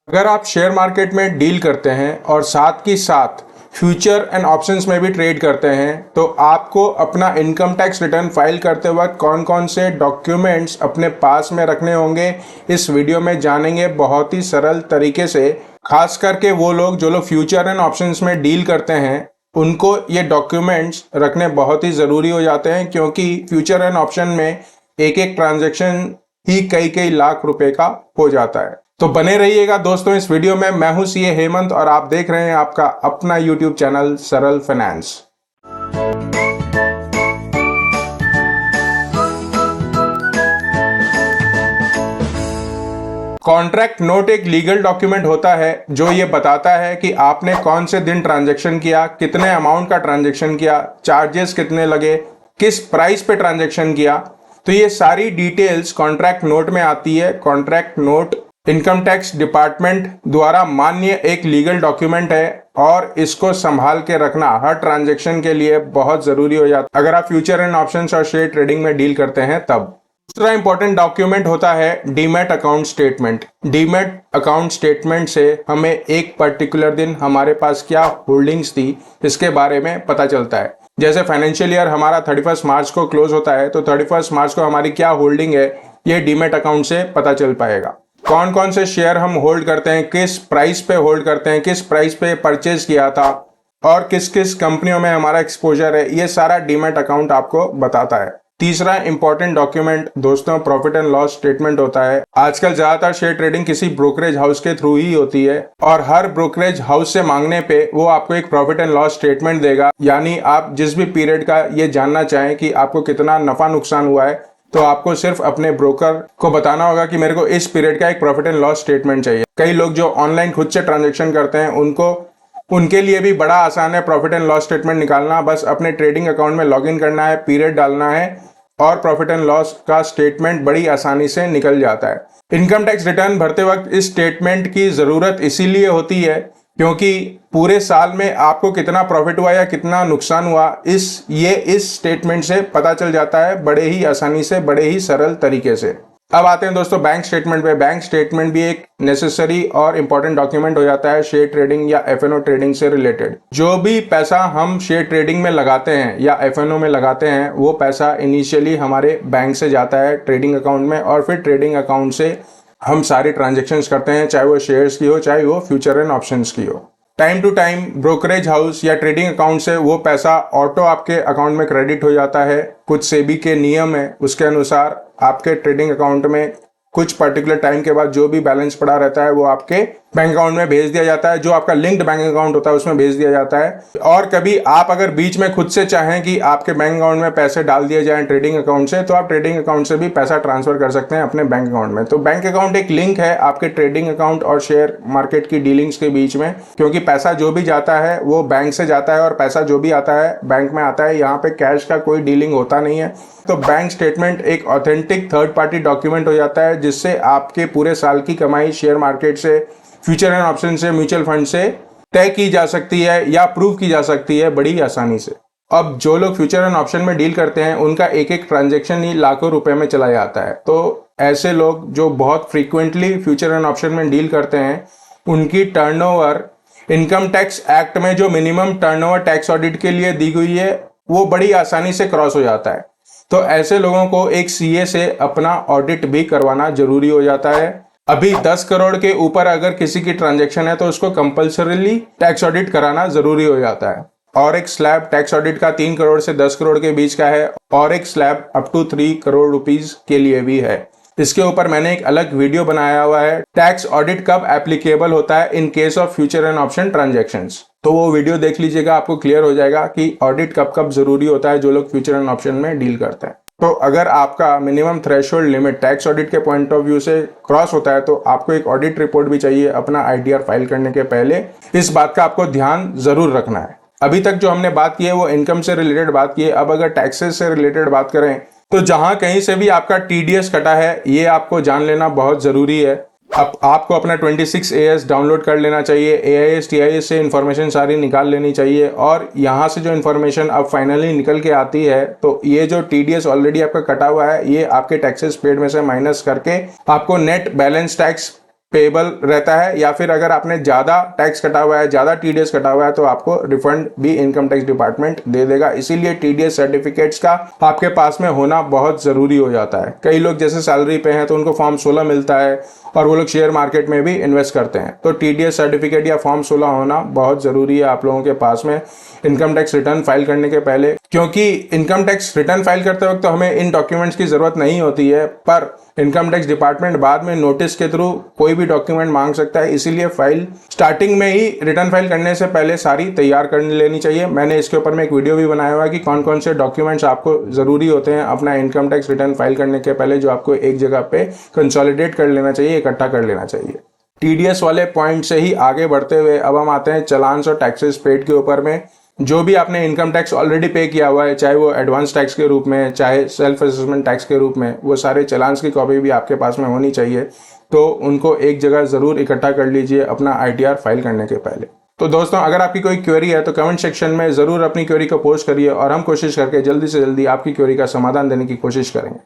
अगर आप share market में डील करते हैं और साथ ही साथ फ्यूचर एंड ऑप्शंस में भी ट्रेड करते हैं तो आपको अपना इनकम टैक्स रिटर्न फाइल करते वक्त कौन कौन से डॉक्यूमेंट्स अपने पास में रखने होंगे इस वीडियो में जानेंगे बहुत ही सरल तरीके से। खास करके वो लोग जो लोग फ्यूचर एंड ऑप्शंस में डील करते हैं उनको ये डॉक्यूमेंट्स रखने बहुत ही ज़रूरी हो जाते हैं, क्योंकि फ्यूचर एंड ऑप्शन में एक एक ट्रांजैक्शन ही कई कई लाख रुपए का हो जाता है। तो बने रहिएगा दोस्तों इस वीडियो में। मैं हूं सीए हेमंत और आप देख रहे हैं आपका अपना यूट्यूब चैनल सरल फाइनेंस। कॉन्ट्रैक्ट नोट एक लीगल डॉक्यूमेंट होता है जो ये बताता है कि आपने कौन से दिन ट्रांजैक्शन किया, कितने अमाउंट का ट्रांजैक्शन किया, चार्जेस कितने लगे, किस प्राइस पे ट्रांजैक्शन किया। तो ये सारी डिटेल्स कॉन्ट्रैक्ट नोट में आती है। Contract note income tax department द्वारा मान्य एक लीगल डॉक्यूमेंट है और इसको संभाल के रखना हर ट्रांजैक्शन के लिए बहुत जरूरी हो जाता है अगर आप फ्यूचर एंड ऑप्शंस और शेयर ट्रेडिंग में डील करते हैं तब। दूसरा इंपॉर्टेंट डॉक्यूमेंट होता है demat account statement. Demat account statement से हमें एक पर्टिकुलर दिन हमारे पास क्या होल्डिंग्स थी इसके बारे में पता चलता है। जैसे फाइनेंशियल ईयर हमारा 31 मार्च को क्लोज होता है तो 31 मार्च को हमारी क्या होल्डिंग है ये डीमैट अकाउंट से पता चल पाएगा। कौन कौन से शेयर हम होल्ड करते हैं, किस प्राइस पे होल्ड करते हैं, किस प्राइस पे परचेज किया था और किस किस कंपनियों में हमारा एक्सपोजर है, ये सारा डीमैट अकाउंट आपको बताता है। तीसरा इंपॉर्टेंट डॉक्यूमेंट दोस्तों प्रॉफिट एंड लॉस स्टेटमेंट होता है। आजकल ज्यादातर शेयर ट्रेडिंग किसी ब्रोकरेज हाउस के थ्रू ही होती है और हर ब्रोकरेज हाउस से मांगने पे वो आपको एक प्रॉफिट एंड लॉस स्टेटमेंट देगा। यानी आप जिस भी पीरियड का ये जानना चाहें कि आपको कितना नफा नुकसान हुआ है तो आपको सिर्फ अपने ब्रोकर को बताना होगा कि मेरे को इस पीरियड का एक प्रॉफिट एंड लॉस स्टेटमेंट चाहिए। कई लोग जो ऑनलाइन खुद से ट्रांजैक्शन करते हैं उनके लिए भी बड़ा आसान है प्रॉफिट एंड लॉस स्टेटमेंट निकालना। बस अपने ट्रेडिंग अकाउंट में लॉगिन करना है, पीरियड डालना है और प्रॉफिट एंड लॉस का स्टेटमेंट बड़ी आसानी से निकल जाता है। इनकम टैक्स रिटर्न भरते वक्त इस स्टेटमेंट की जरूरत इसीलिए होती है क्योंकि पूरे साल में आपको कितना प्रॉफिट हुआ या कितना नुकसान हुआ इस स्टेटमेंट से पता चल जाता है बड़े ही आसानी से, बड़े ही सरल तरीके से। अब आते हैं दोस्तों बैंक स्टेटमेंट पे। बैंक स्टेटमेंट भी एक नेसेसरी और इंपॉर्टेंट डॉक्यूमेंट हो जाता है शेयर ट्रेडिंग या एफएनओ ट्रेडिंग से रिलेटेड। जो भी पैसा हम शेयर ट्रेडिंग में लगाते हैं या एफएनओ में लगाते हैं वो पैसा इनिशियली हमारे बैंक से जाता है ट्रेडिंग अकाउंट में और फिर ट्रेडिंग अकाउंट से हम सारे ट्रांजैक्शंस करते हैं, चाहे वो शेयर्स की हो चाहे वो फ्यूचर एंड ऑप्शंस की हो। Time to time brokerage house या ट्रेडिंग अकाउंट से वो पैसा ऑटो आपके अकाउंट में क्रेडिट हो जाता है। कुछ सेबी के नियम है उसके अनुसार आपके ट्रेडिंग अकाउंट में कुछ पर्टिकुलर टाइम के बाद जो भी बैलेंस पड़ा रहता है वो आपके बैंक अकाउंट में भेज दिया जाता है, जो आपका लिंक्ड बैंक अकाउंट होता है उसमें भेज दिया जाता है। और कभी आप अगर बीच में खुद से चाहें कि आपके बैंक अकाउंट में पैसे डाल दिए जाएं ट्रेडिंग अकाउंट से तो आप ट्रेडिंग अकाउंट से भी पैसा ट्रांसफर कर सकते हैं अपने बैंक अकाउंट में। तो बैंक अकाउंट एक लिंक है आपके ट्रेडिंग अकाउंट और शेयर मार्केट की डीलिंग्स के बीच में, क्योंकि पैसा जो भी जाता है वो बैंक से जाता है और पैसा जो भी आता है बैंक में आता है। यहाँ पे कैश का कोई डीलिंग होता नहीं है। तो बैंक स्टेटमेंट एक ऑथेंटिक थर्ड पार्टी डॉक्यूमेंट हो जाता है जिससे आपके पूरे साल की कमाई शेयर मार्केट से, फ्यूचर एंड ऑप्शन से, म्यूचुअल फंड से तय की जा सकती है या प्रूव की जा सकती है बड़ी आसानी से। अब जो लोग फ्यूचर एंड ऑप्शन में डील करते हैं उनका एक एक ट्रांजैक्शन ही लाखों रुपए में चला जाता है। तो ऐसे लोग जो बहुत फ्रीक्वेंटली फ्यूचर एंड ऑप्शन में डील करते हैं उनकी टर्नओवर इनकम टैक्स एक्ट में जो मिनिमम टर्नओवर टैक्स ऑडिट के लिए दी गई है वो बड़ी आसानी से क्रॉस हो जाता है। तो ऐसे लोगों को एक सीए से अपना ऑडिट भी करवाना जरूरी हो जाता है। अभी 10 करोड़ के ऊपर अगर किसी की ट्रांजैक्शन है तो उसको कंपल्सरीली टैक्स ऑडिट कराना जरूरी हो जाता है। और एक स्लैब टैक्स ऑडिट का 3 करोड़ से 10 करोड़ के बीच का है और एक slab up to 3 crore rupees के लिए भी है। इसके ऊपर मैंने एक अलग वीडियो बनाया हुआ है, टैक्स ऑडिट कब एप्लीकेबल होता है in case of future and option transactions. तो वो वीडियो देख लीजिएगा, आपको क्लियर हो जाएगा कि ऑडिट कब कब जरूरी होता है जो लोग फ्यूचर एंड ऑप्शन में डील करते हैं। तो अगर आपका minimum threshold limit tax audit के पॉइंट ऑफ व्यू से क्रॉस होता है तो आपको एक ऑडिट रिपोर्ट भी चाहिए अपना आईटीआर फाइल करने के पहले। इस बात का आपको ध्यान जरूर रखना है। अभी तक जो हमने बात की है वो इनकम से रिलेटेड बात की है। अब अगर टैक्सेस से रिलेटेड बात करें तो जहां कहीं से भी आपका टीडीएस कटा है ये आपको जान लेना बहुत जरूरी है। अब आपको अपना 26AS डाउनलोड कर लेना चाहिए। AIS TIS से इन्फॉर्मेशन सारी निकाल लेनी चाहिए और यहाँ से जो इन्फॉर्मेशन अब फाइनली निकल के आती है तो ये जो TDS ऑलरेडी आपका कटा हुआ है ये आपके टैक्सेस पेड में से माइनस करके आपको नेट बैलेंस टैक्स पेबल रहता है, या फिर अगर आपने ज़्यादा टैक्स कटा हुआ है, ज़्यादा टीडीएस कटा हुआ है, तो आपको रिफंड भी इनकम टैक्स डिपार्टमेंट दे देगा। इसीलिए टीडीएस सर्टिफिकेट्स का आपके पास में होना बहुत ज़रूरी हो जाता है। कई लोग जैसे सैलरी पे हैं तो उनको फॉर्म 16 मिलता है और वो लोग शेयर मार्केट में भी इन्वेस्ट करते हैं, तो टीडीएस सर्टिफिकेट या फॉर्म 16 होना बहुत ज़रूरी है आप लोगों के पास में इनकम टैक्स रिटर्न फाइल करने के पहले। क्योंकि इनकम टैक्स रिटर्न फाइल करते वक्त तो हमें इन डॉक्यूमेंट्स की ज़रूरत नहीं होती है, पर इनकम टैक्स डिपार्टमेंट बाद में नोटिस के थ्रू कोई भी डॉक्यूमेंट मांग सकता है। इसीलिए फाइल स्टार्टिंग में ही रिटर्न फाइल करने से पहले सारी तैयार कर लेनी चाहिए। मैंने इसके ऊपर में एक वीडियो भी बनाया हुआ है कि कौन कौन से डॉक्यूमेंट्स आपको ज़रूरी होते हैं अपना इनकम टैक्स रिटर्न फाइल करने के पहले, जो आपको एक जगह पे कंसोलिडेट कर लेना चाहिए, इकट्ठा कर लेना चाहिए। टीडीएस वाले पॉइंट से ही आगे बढ़ते हुए अब हम आते हैं चलान्स और टैक्सेस पेड के ऊपर में। जो भी आपने इनकम टैक्स ऑलरेडी पे किया हुआ है, चाहे वो एडवांस टैक्स के रूप में, चाहे सेल्फ असेसमेंट टैक्स के रूप में, वो सारे चलान्स की कॉपी भी आपके पास में होनी चाहिए। तो उनको एक जगह ज़रूर इकट्ठा कर लीजिए अपना आईटीआर फाइल करने के पहले। तो दोस्तों, अगर आपकी कोई क्वेरी है तो कमेंट सेक्शन में ज़रूर अपनी क्वेरी को पोस्ट करिए और हम कोशिश करके जल्दी से जल्दी आपकी क्वेरी का समाधान देने की कोशिश करेंगे।